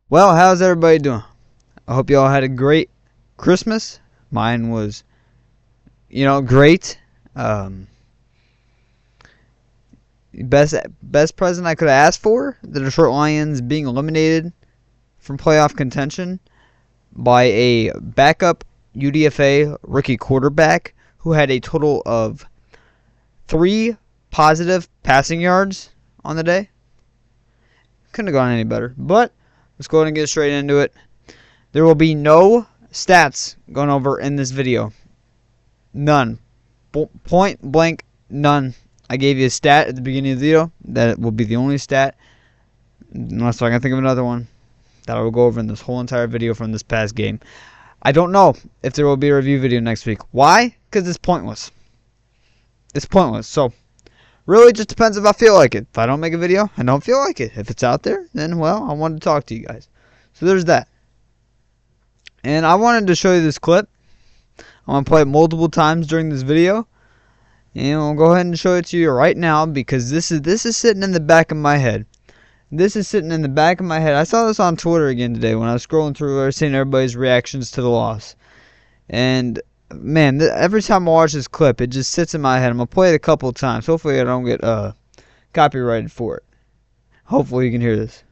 Well, how's everybody doing? I hope you all had a great Christmas. Mine was, great. Um, best present I could have asked for: the Detroit Lions being eliminated from playoff contention by a backup UDFA rookie quarterback who had a total of 3 positive passing yards on the day. Couldn't have gone any better. But let's go ahead and get straight into it. There will be no stats going over in this video. None. Point blank, none. I gave you a stat at the beginning of the video. That will be the only stat, unless I can think of another one, that I will go over in this whole entire video from this past game. I don't know if there will be a review video next week. Why? Because it's pointless. It's pointless. So, really just depends if I feel like it. If I don't make a video, I don't feel like it. If it's out there, then, well, I wanted to talk to you guys. So there's that. And I wanted to show you this clip. I'm going to play it multiple times during this video. And I'll go ahead and show it to you right now because this is sitting in the back of my head. This is sitting in the back of my head. I saw this on Twitter again today when I was scrolling through. I was seeing everybody's reactions to the loss. And, man, every time I watch this clip, it just sits in my head. I'm going to play it a couple of times. Hopefully I don't get copyrighted for it. Hopefully you can hear this.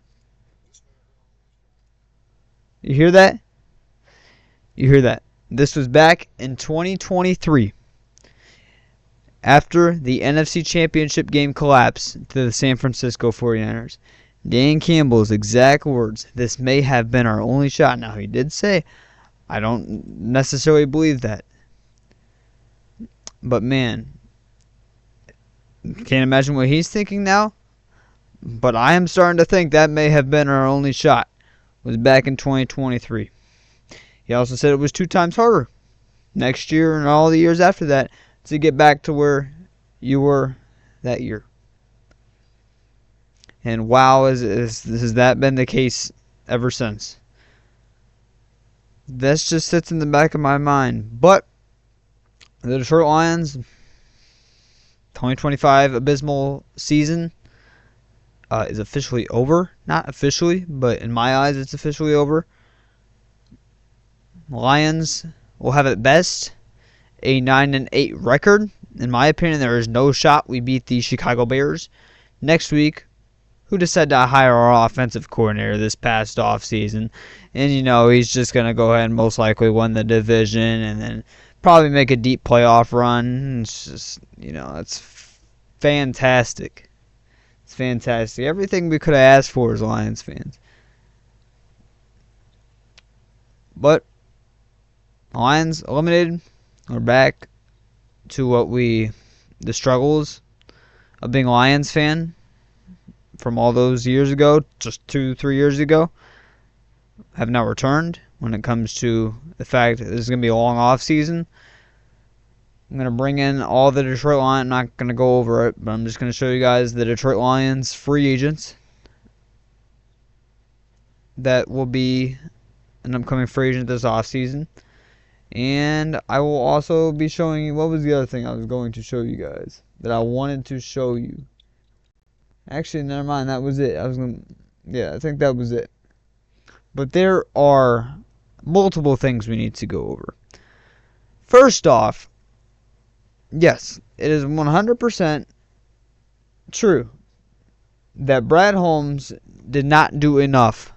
You hear that? You hear that? This was back in 2023 after the NFC Championship game collapsed to the San Francisco 49ers. Dan Campbell's exact words, "This may have been our only shot." Now, he did say, I don't necessarily believe that. But, man, can't imagine what he's thinking now. But I am starting to think that may have been our only shot. It was back in 2023. He also said it was 2 times harder next year and all the years after that to get back to where you were that year. And wow, has that been the case ever since? This just sits in the back of my mind. But the Detroit Lions 2025 abysmal season is officially over. Not officially, but in my eyes it's officially over. Lions will have at best a 9-8 record. In my opinion, there is no shot we beat the Chicago Bears next week, who decided to hire our offensive coordinator this past offseason. And, he's just going to go ahead and most likely win the division and then probably make a deep playoff run. It's just, it's fantastic. It's fantastic. Everything we could have asked for as Lions fans. But Lions eliminated. We're back to the struggles of being a Lions fan from all those years ago, just 2-3 years ago, have now returned when it comes to the fact that this is going to be a long off season. I'm going to bring in all the Detroit Lions. I'm not going to go over it, but I'm just going to show you guys the Detroit Lions free agents that will be an upcoming free agent this offseason. And I will also be showing you, what was the other thing I was going to show you guys that I wanted to show you? Actually, never mind, that was it. I think that was it. But there are multiple things we need to go over. First off, yes, it is 100% true that Brad Holmes did not do enough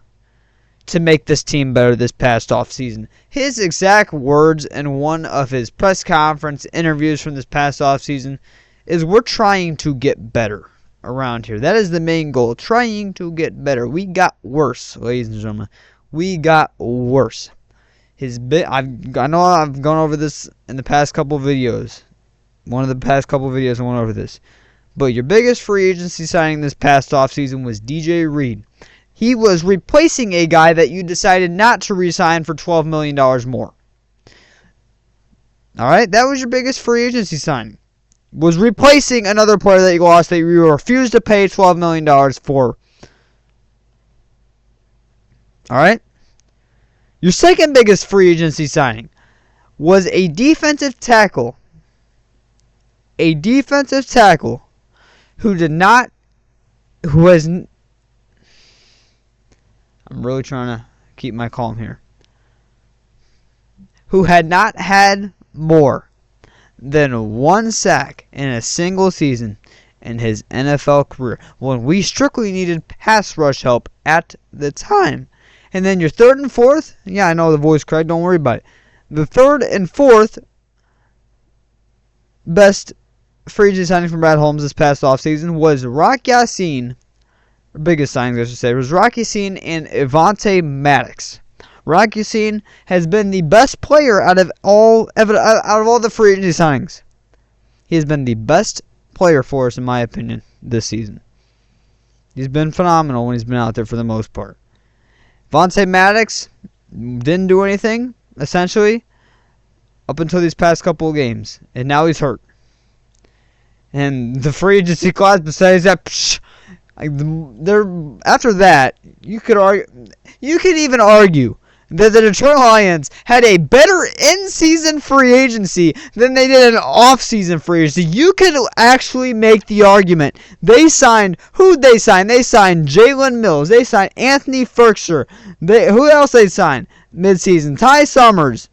to make this team better this past offseason. His exact words in one of his press conference interviews from this past offseason is, "We're trying to get better around here." That is the main goal, trying to get better. We got worse, ladies and gentlemen. We got worse. I know I've gone over this in the past couple videos. One of the past couple videos I went over this. But your biggest free agency signing this past offseason was DJ Reed. He was replacing a guy that you decided not to re-sign for $12 million more. Alright, that was your biggest free agency signing. Was replacing another player that you lost that you refused to pay $12 million for. Alright? Your second biggest free agency signing was a defensive tackle. A defensive tackle who I'm really trying to keep my calm here. Who had not had more than 1 sack in a single season in his NFL career, when we strictly needed pass rush help at the time. And then your third and fourth, yeah, I know the voice cracked, don't worry about it. The third and fourth best free agent signing from Brad Holmes this past offseason was Rock Ya-Sin, biggest signing I should say, was Rock Ya-Sin and Avonte Maddox. Rock Ya-Sin has been the best player out of all the free agency signings. He has been the best player for us, in my opinion, this season. He's been phenomenal when he's been out there for the most part. Avonte Maddox didn't do anything, essentially, up until these past couple of games. And now he's hurt. And the free agency class, besides that, after that, you could even argue that the Detroit Lions had a better in-season free agency than they did an off-season free agency. You could actually make the argument. Who'd they sign? They signed Jalen Mills. They signed Anthony Ferkser. Who else they signed mid-season? Ty Summers.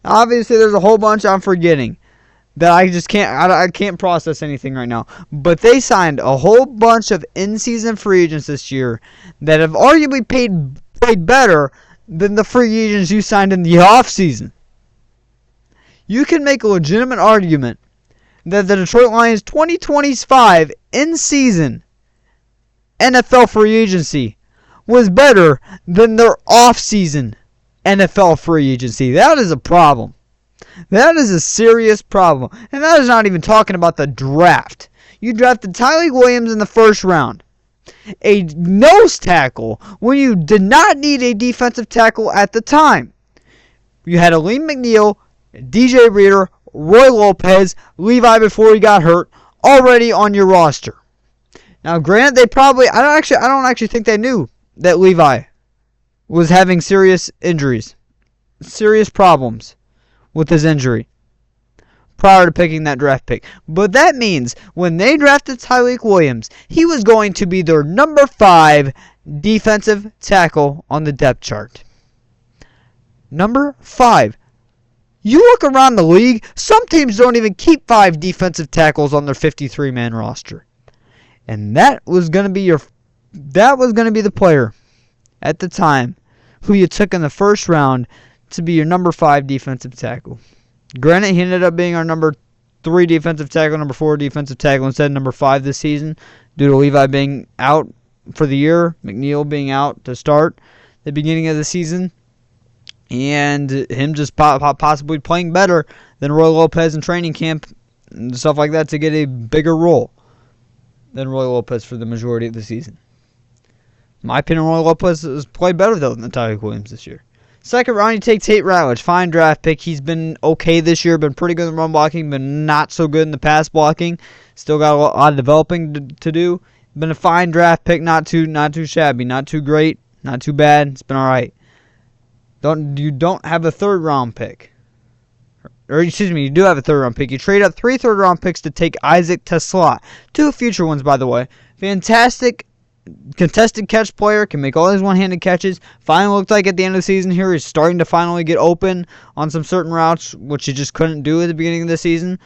Obviously, there's a whole bunch I'm forgetting that I can't process anything right now. But they signed a whole bunch of in-season free agents this year that have arguably played better than the free agents you signed in the offseason. You can make a legitimate argument that the Detroit Lions 2025 in-season NFL free agency was better than their off-season NFL free agency. That is a problem. That is a serious problem. And that is not even talking about the draft. You drafted Tyleik Williams in the first round. A nose tackle when you did not need a defensive tackle at the time. You had Aleem McNeil, DJ Reader, Roy Lopez, Levi before he got hurt, already on your roster. Now, granted, I don't actually think they knew that Levi was having serious injuries, serious problems with his injury prior to picking that draft pick. But that means when they drafted Tyleik Williams, he was going to be their number 5 defensive tackle on the depth chart. Number 5. You look around the league, some teams don't even keep 5 defensive tackles on their 53-man roster. And that was going to be the player at the time who you took in the first round to be your number 5 defensive tackle. Granted, he ended up being our number 3 defensive tackle, number 4 defensive tackle instead of number 5 this season due to Levi being out for the year, McNeil being out to start the beginning of the season, and him just possibly playing better than Roy Lopez in training camp and stuff like that to get a bigger role than Roy Lopez for the majority of the season. In my opinion, Roy Lopez has played better, though, than Tyleik Williams this year. Second round, you take Tate Ratledge. Fine draft pick. He's been okay this year. Been pretty good in run blocking, but not so good in the pass blocking. Still got a lot of developing to do. Been a fine draft pick. Not too shabby. Not too great. Not too bad. It's been all right. You don't have a third round pick. Or, excuse me, you do have a third round pick. You trade up 3 third round picks to take Isaac Tesla. 2 future ones, by the way. Fantastic contested catch player, can make all his one-handed catches. Finally looked like at the end of the season here he's starting to finally get open on some certain routes, which he just couldn't do at the beginning of the season.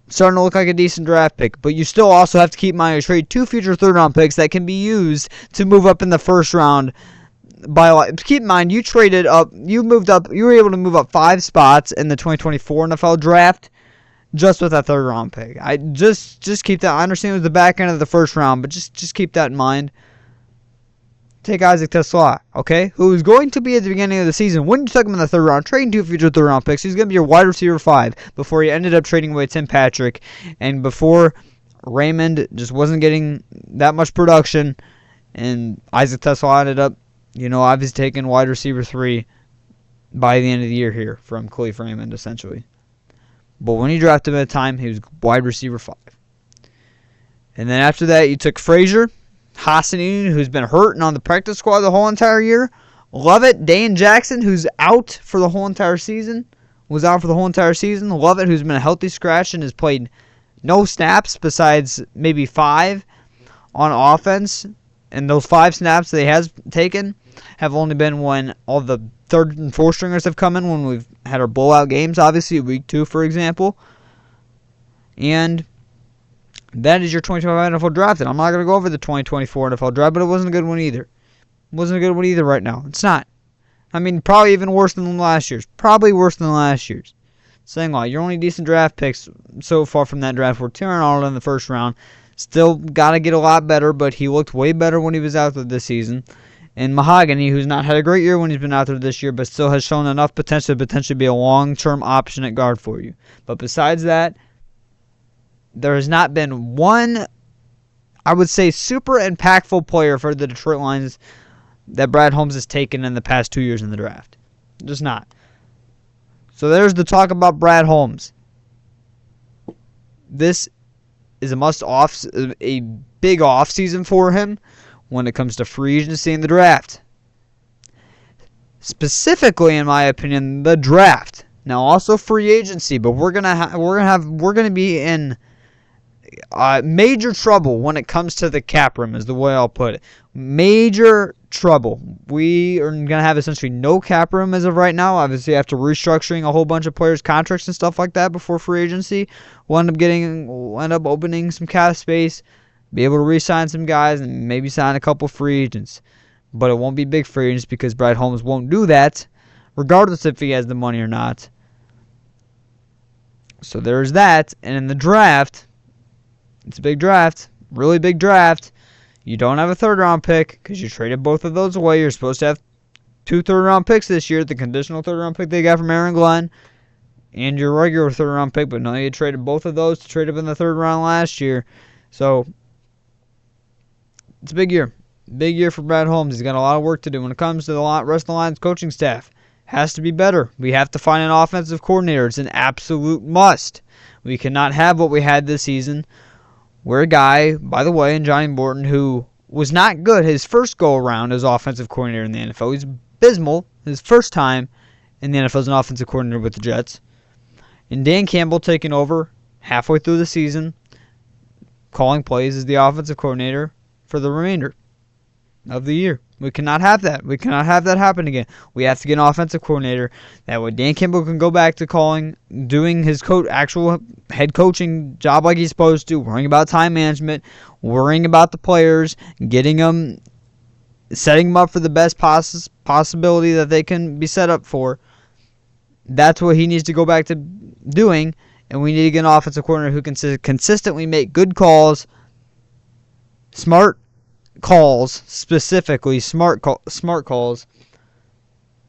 Starting to look like a decent draft pick. But you still also have to keep in mind you trade 2 future third-round picks that can be used to move up in the first round. Keep in mind, you were able to move up 5 spots in the 2024 NFL draft just with that third round pick. I just keep that. I understand it was the back end of the first round, but just keep that in mind. Take Isaac Tesla, okay? Who was going to be at the beginning of the season when you took him in the third round, trading 2 future third round picks. He's going to be your wide receiver 5 before he ended up trading away Tim Patrick, and before Raymond just wasn't getting that much production, and Isaac Tesla ended up, obviously taking wide receiver 3 by the end of the year here from Khalif Raymond, essentially. But when you drafted him at the time, he was wide receiver 5. And then after that, you took Frazier, Hassanin, who's been hurt and on the practice squad the whole entire year. Lovett, Dane Jackson, who's out for the whole entire season. Lovett, who's been a healthy scratch and has played no snaps besides maybe 5 on offense. And those 5 snaps that he has taken have only been when all the third and fourth stringers have come in, when we've had our blowout games, obviously, week 2, for example. And that is your 2025 NFL draft. And I'm not going to go over the 2024 NFL draft, but it wasn't a good one either. It wasn't a good one either right now. It's not. I mean, probably even worse than last year's. Probably worse than last year's. Saying why, your only decent draft picks so far from that draft were Terran Arnold in the first round. Still got to get a lot better, but he looked way better when he was out there this season. And Mahogany, who's not had a great year when he's been out there this year, but still has shown enough potential to potentially be a long-term option at guard for you. But besides that, there has not been one, I would say, super impactful player for the Detroit Lions that Brad Holmes has taken in the past 2 years in the draft. Just not. So there's the talk about Brad Holmes. This is a big off season for him when it comes to free agency and the draft. Specifically, in my opinion, the draft. Now, also free agency, but we're gonna be in major trouble when it comes to the cap room, is the way I'll put it. Major trouble. We are going to have essentially no cap room as of right now. Obviously, after restructuring a whole bunch of players' contracts and stuff like that before free agency, we'll end up opening some cap space, be able to re-sign some guys, and maybe sign a couple free agents. But it won't be big free agents because Brad Holmes won't do that, regardless if he has the money or not. So there's that. And in the draft, it's a big draft, really big draft. You don't have a third-round pick because you traded both of those away. You're supposed to have 2 third-round picks this year, the conditional third-round pick they got from Aaron Glenn and your regular third-round pick, but no, you traded both of those to trade up in the third round last year. So it's a big year. Big year for Brad Holmes. He's got a lot of work to do when it comes to the rest of the Lions coaching staff. Has to be better. We have to find an offensive coordinator. It's an absolute must. We cannot have what we had this season. We're a guy, by the way, in Johnny Morton, who was not good his first go-around as offensive coordinator in the NFL. He's abysmal his first time in the NFL as an offensive coordinator with the Jets. And Dan Campbell taking over halfway through the season, calling plays as the offensive coordinator for the remainder of the year. We cannot have that. We cannot have that happen again. We have to get an offensive coordinator. That way Dan Campbell can go back to doing his actual head coaching job like he's supposed to, worrying about time management, worrying about the players, getting them, setting them up for the best possibility that they can be set up for. That's what he needs to go back to doing, and we need to get an offensive coordinator who can consistently make good calls, smart calls, specifically smart calls.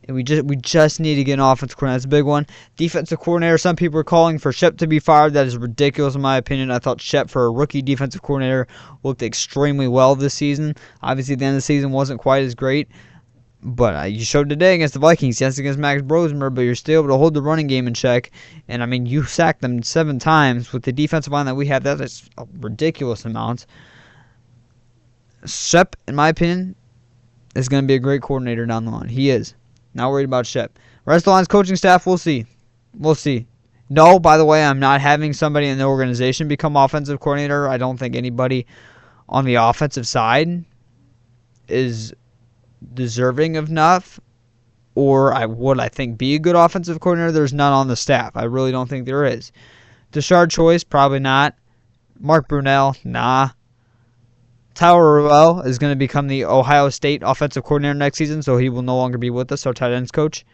And we just need to get an offensive coordinator. That's a big one. Defensive coordinator, some people are calling for Shep to be fired. That is ridiculous in my opinion. I thought Shep, for a rookie defensive coordinator, looked extremely well this season. Obviously, the end of the season wasn't quite as great. But you showed today against the Vikings, yes, against Max Brosmer, but you're still able to hold the running game in check. And, I mean, you sacked them 7 times with the defensive line that we have. That is a ridiculous amount. Shep, in my opinion, is going to be a great coordinator down the line. He is. Not worried about Shep. Rest of the Lions coaching staff, we'll see. We'll see. No, by the way, I'm not having somebody in the organization become offensive coordinator. I don't think anybody on the offensive side is deserving of enough, or I think be a good offensive coordinator. There's none on the staff. I really don't think there is. Deshard Choice, probably not. Mark Brunell, nah. Tyler Ruel is going to become the Ohio State offensive coordinator next season, so he will no longer be with us, our tight ends coach.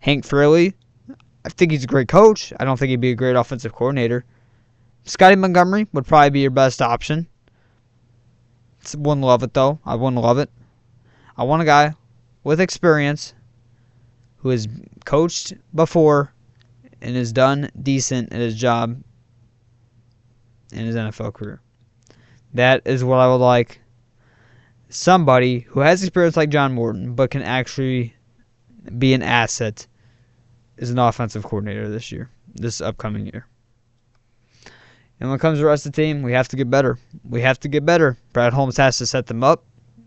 Hank Fraley, I think he's a great coach. I don't think he'd be a great offensive coordinator. Scotty Montgomery would probably be your best option. Wouldn't love it, though. I wouldn't love it. I want a guy with experience who has coached before and has done decent at his job in his NFL career. That is what I would like. Somebody who has experience like John Morton, but can actually be an asset as an offensive coordinator this upcoming year. And when it comes to the rest of the team, we have to get better. We have to get better. Brad Holmes has to set them up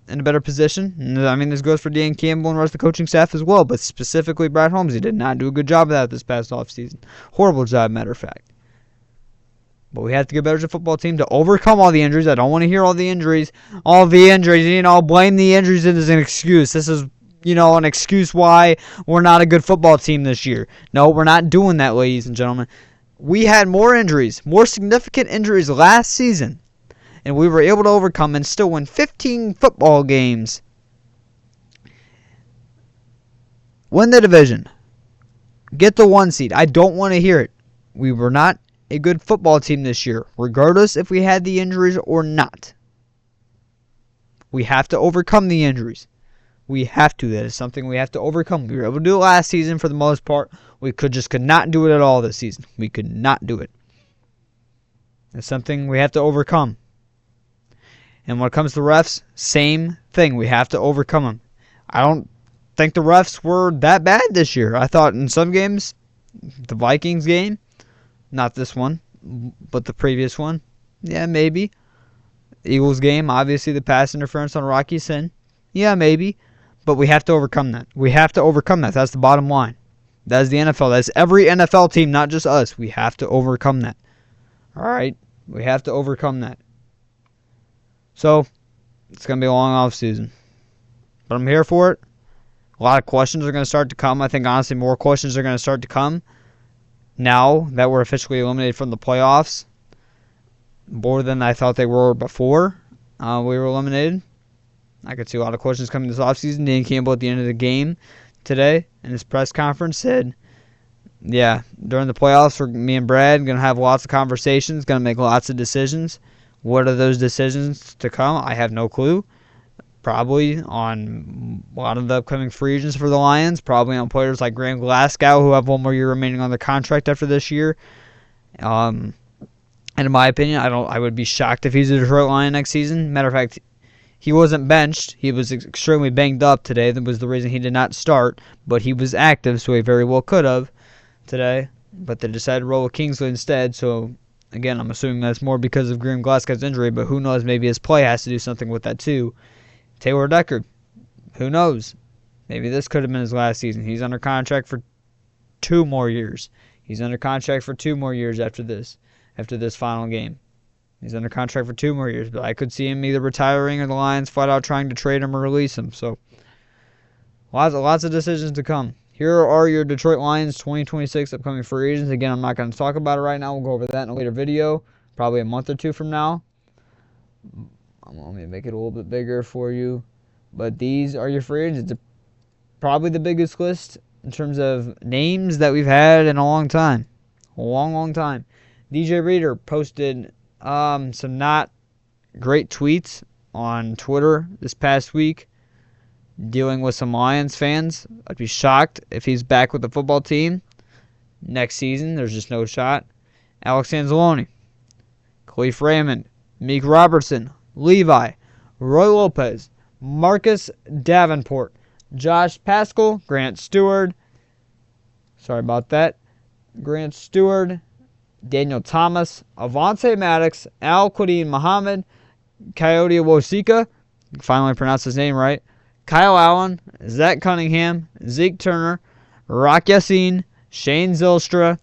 in a better position. And, I mean, this goes for Dan Campbell and the rest of the coaching staff as well, but specifically Brad Holmes. He did not do a good job of that this past offseason. Horrible job, matter of fact. But we have to get better as a football team to overcome all the injuries. I don't want to hear all the injuries. Blame the injuries as an excuse. This is an excuse why we're not a good football team this year. No, we're not doing that, ladies and gentlemen. We had more injuries, more significant injuries last season, and we were able to overcome and still win 15 football games. Win the division. Get the 1 seed. I don't want to hear it. We were not a good football team this year, regardless if we had the injuries or not. We have to overcome the injuries. We have to. That is something we have to overcome. We were able to do it last season for the most part. We could not do it at all this season. We could not do it. It's something we have to overcome. And when it comes to refs, same thing. We have to overcome them. I don't think the refs were that bad this year. I thought in some games, the Vikings game, not this one, but the previous one, yeah, maybe. Eagles game, obviously the pass interference on Rocky Sin, yeah, maybe. But we have to overcome that. We have to overcome that. That's the bottom line. That is the NFL. That's every NFL team, not just us. We have to overcome that. All right? We have to overcome that. So, it's going to be a long offseason. But I'm here for it. A lot of questions are going to start to come. I think, honestly, more questions are going to start to come now that we're officially eliminated from the playoffs. More than I thought they were before we were eliminated. I could see a lot of questions coming this offseason. Dan Campbell at the end of the game today in his press conference said, yeah, during the playoffs, for me and Brad, going to have lots of conversations, going to make lots of decisions. What are those decisions to come? I have no clue. Probably on a lot of the upcoming free agents for the Lions. Probably on players like Graham Glasgow, who have one more year remaining on their contract after this year. And in my opinion, I would be shocked if he's a Detroit Lion next season. Matter of fact, he wasn't benched. He was extremely banged up today. That was the reason he did not start. But he was active, so he very well could have today. But they decided to roll with Kingsley instead. So, again, I'm assuming that's more because of Graham Glasgow's injury. But who knows? Maybe his play has to do something with that, too. Taylor Decker, who knows? Maybe this could have been his last season. He's under contract for 2 more years. He's under contract for 2 more years after this final game. He's under contract for 2 more years, but I could see him either retiring or the Lions flat out trying to trade him or release him. So, lots of decisions to come. Here are your Detroit Lions 2026 upcoming free agents. Again, I'm not going to talk about it right now. We'll go over that in a later video, probably a month or 2 from now. Let me make it a little bit bigger for you. But these are your free agents. It's probably the biggest list in terms of names that we've had in a long time. A long, long time. DJ Reader posted some not great tweets on Twitter this past week dealing with some Lions fans. I'd be shocked if he's back with the football team next season. There's just no shot. Alex Anzalone, Khalif Raymond, Meek Robertson, Levi, Roy Lopez, Marcus Davenport, Josh Paschal, Grant Stewart, Grant Stewart, Daniel Thomas, Avonte Maddox, Al-Quadin Muhammad, Coyote Wosika, finally pronounced his name right, Kyle Allen, Zach Cunningham, Zeke Turner, Rock Yassin, Shane Zylstra,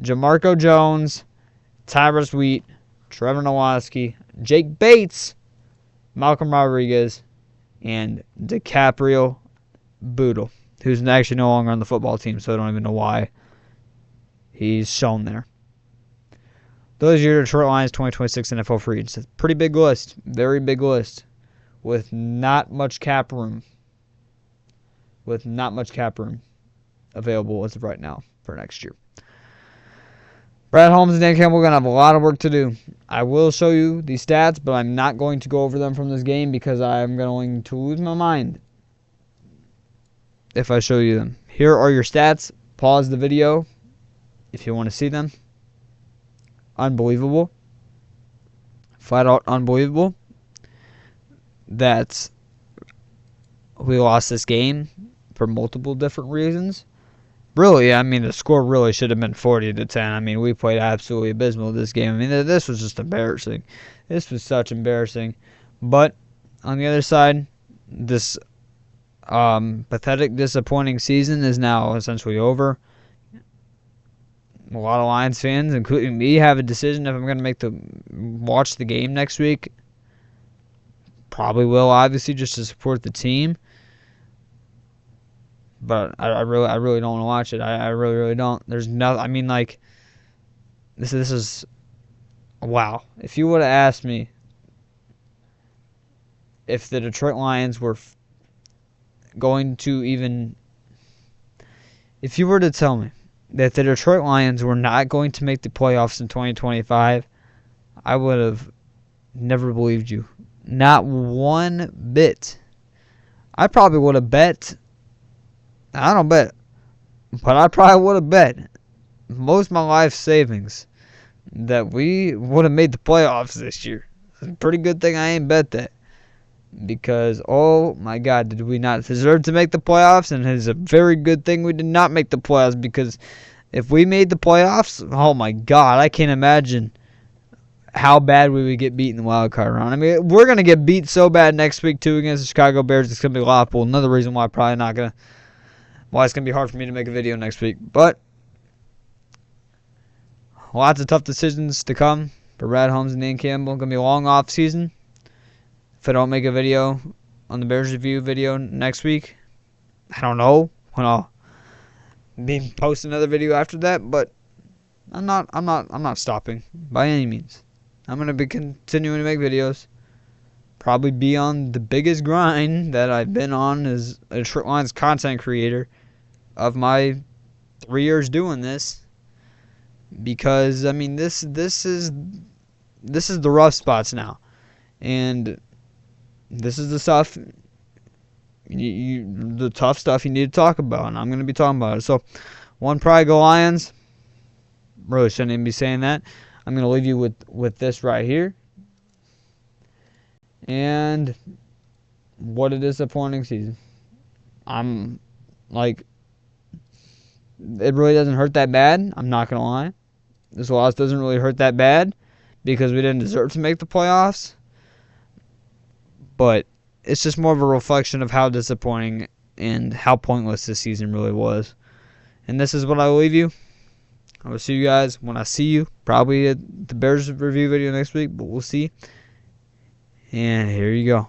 Jamarco Jones, Tyrus Wheat, Trevor Nowatzki, Jake Bates, Malcolm Rodriguez, and DiCaprio Bootle, who's actually no longer on the football team, so I don't even know why he's shown there. Those are your Detroit Lions 2026 NFL free agents. It's a pretty big list, very big list, with not much cap room. Available as of right now for next year. Brad Holmes and Dan Campbell are going to have a lot of work to do. I will show you the stats, but I'm not going to go over them from this game because I'm going to lose my mind if I show you them. Here are your stats. Pause the video if you want to see them. Unbelievable. Flat out unbelievable that we lost this game for multiple different reasons. Really, I mean, the score really should have been 40-10. I mean, we played absolutely abysmal this game. I mean, this was just embarrassing. This was such embarrassing. But on the other side, this pathetic, disappointing season is now essentially over. A lot of Lions fans, including me, have a decision if I'm going to watch the game next week. Probably will, obviously, just to support the team. but I really don't want to watch it. I really don't. There's no. I mean, like, this is wow. If you would have asked me if the Detroit Lions were going to even, if you were to tell me that the Detroit Lions were not going to make the playoffs in 2025, I would have never believed you. Not one bit. I probably would have bet. I don't bet, but I probably would have bet most of my life savings that we would have made the playoffs this year. It's a pretty good thing I ain't bet that. Because, oh my God, did we not deserve to make the playoffs? And it's a very good thing we did not make the playoffs, because if we made the playoffs, oh my God, I can't imagine how bad we would get beat in the wild card round. I mean, we're going to get beat so bad next week, too, against the Chicago Bears. It's going to be laughable. Another reason why why it's going to be hard for me to make a video next week. But lots of tough decisions to come for Brad Holmes and Dan Campbell. Going to be a long off season. If I don't make a video on the Bears review video next week, I don't know when I'll be posting another video after that, but I'm not stopping by any means. I'm gonna be continuing to make videos. Probably be on the biggest grind that I've been on as a Detroit Lions content creator of my 3 years doing this. Because I mean this is the rough spots now. And this is the stuff, the tough stuff you need to talk about, and I'm going to be talking about it. So, one pride, go Lions. Really shouldn't even be saying that. I'm going to leave you with this right here. And what a disappointing season. I'm like, it really doesn't hurt that bad. I'm not going to lie. This loss doesn't really hurt that bad because we didn't deserve to make the playoffs. But it's just more of a reflection of how disappointing and how pointless this season really was. And this is what I will leave you. I will see you guys when I see you. Probably at the Bears review video next week, but we'll see. And here you go.